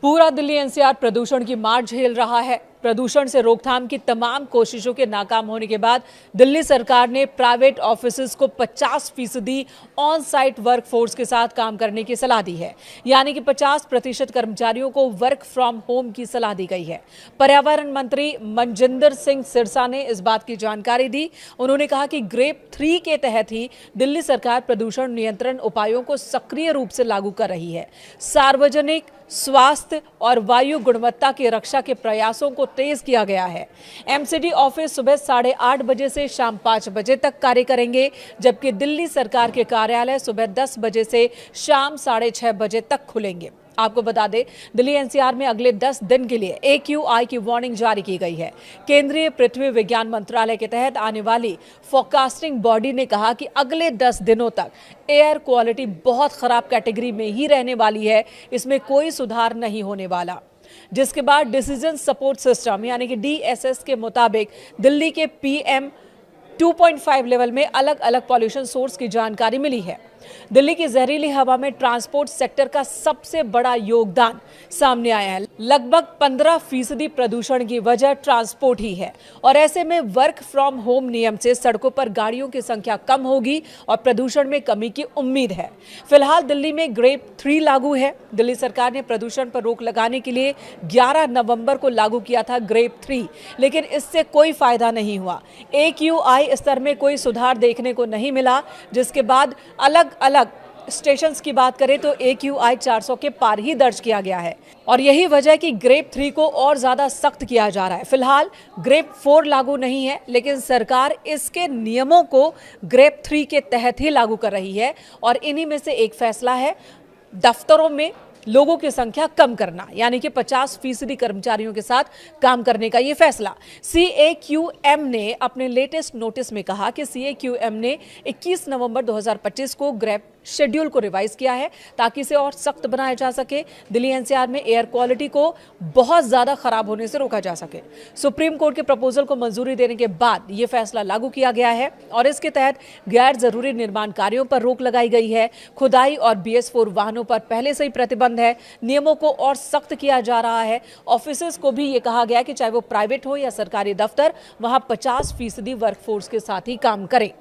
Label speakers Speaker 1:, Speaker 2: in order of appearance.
Speaker 1: पूरा दिल्ली एनसीआर प्रदूषण की मार झेल रहा है। प्रदूषण से रोकथाम की तमाम कोशिशों के नाकाम होने के बाद दिल्ली सरकार ने प्राइवेट ऑफिसेज को 50% ऑन साइट वर्कफोर्स के साथ काम करने की सलाह दी है। यानी कि 50% कर्मचारियों को वर्क फ्रॉम होम की सलाह दी गई है। पर्यावरण मंत्री मनजिंदर सिंह सिरसा ने इस बात की जानकारी दी। उन्होंने कहा कि ग्रेप 3 के तहत ही दिल्ली सरकार प्रदूषण नियंत्रण उपायों को सक्रिय रूप से लागू कर रही है। सार्वजनिक स्वास्थ्य और वायु गुणवत्ता की रक्षा के प्रयासों को तेज किया गया है। एमसीडी ऑफिस सुबह 8:30 बजे से शाम 5 बजे तक कार्य करेंगे, जबकि दिल्ली सरकार के कार्यालय सुबह 10 बजे से शाम 6:30 बजे तक खुलेंगे। आपको बता दें, दिल्ली एनसीआर में अगले 10 दिन के लिए AQI की वार्निंग जारी की गई है। केंद्रीय पृथ्वी विज्ञान मंत्रालय के तहत आने वाली फोरकास्टिंग बॉडी ने कहा कि अगले 10 दिनों तक एयर क्वालिटी बहुत खराब कैटेगरी में ही रहने वाली है, इसमें कोई सुधार नहीं होने वाला। जिसके बाद डिसीजन सपोर्ट सिस्टम यानी कि DSS के मुताबिक दिल्ली के PM 2.5 लेवल में अलग अलग पॉल्यूशन सोर्स की जानकारी मिली है। दिल्ली की जहरीली हवा में ट्रांसपोर्ट सेक्टर का सबसे बड़ा योगदान सामने आया है। लगभग 15% प्रदूषण की वजह ट्रांसपोर्ट ही है और ऐसे में वर्क फ्रॉम होम नियम से सड़कों पर गाड़ियों की संख्या कम होगी और प्रदूषण में कमी की उम्मीद है। फिलहाल दिल्ली में ग्रेप 3 लागू है। दिल्ली सरकार ने प्रदूषण पर रोक लगाने के लिए 11 नवंबर को लागू किया था ग्रेप 3, लेकिन इससे कोई फायदा नहीं हुआ। AQI स्तर में कोई सुधार देखने को नहीं मिला, जिसके बाद अलग स्टेशन की बात करें तो AQI 400 के पार ही दर्ज किया गया है और यही वजह है कि ग्रेप 3 को और ज्यादा सख्त किया जा रहा है। फिलहाल ग्रेप 4 लागू नहीं है, लेकिन सरकार इसके नियमों को ग्रेप 3 के तहत ही लागू कर रही है और इन्हीं में से एक फैसला है दफ्तरों में लोगों की संख्या कम करना, यानी कि 50% कर्मचारियों के साथ काम करने का यह फैसला। CAQM ने अपने लेटेस्ट नोटिस में कहा कि CAQM ने 21 नवंबर 2025 को ग्रेप शेड्यूल को रिवाइज किया है ताकि इसे और सख्त बनाया जा सके। दिल्ली एनसीआर में एयर क्वालिटी को बहुत ज्यादा खराब होने से रोका जा सके। सुप्रीम कोर्ट के प्रपोजल को मंजूरी देने के बाद यह फैसला लागू किया गया है और इसके तहत गैर जरूरी निर्माण कार्यों पर रोक लगाई गई है। खुदाई और BS4 वाहनों पर पहले से ही प्रतिबंध है। नियमों को और सख्त किया जा रहा है। ऑफिसेज को भी ये कहा गया कि चाहे वो प्राइवेट हो या सरकारी दफ्तर, वहां 50% वर्कफोर्स के साथ ही काम करें।